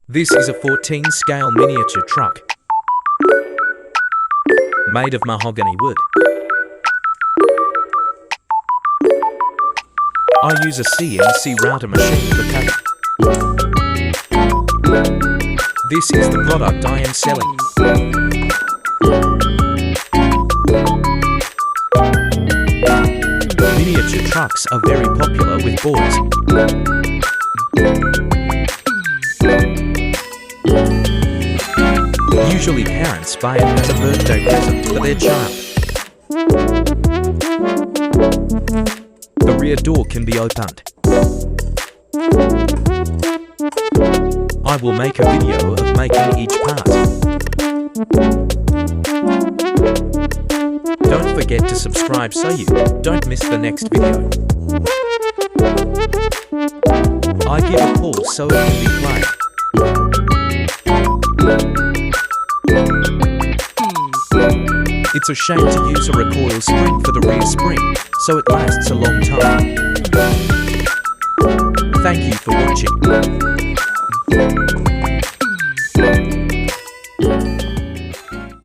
This is a 14-scale miniature truck made of mahogany wood. I use a CNC router machine for cutting. This is the product I am selling. Miniature trucks are very popular with boys. Usually parents buy it as a birthday present for their child. The rear door can be opened. I will make a video of making each part. Don't forget to subscribe so you don't miss the next video. I give a call so it can be played. It's a shame to use a recoil spring for the rear spring, so it lasts a long time. Thank you for watching.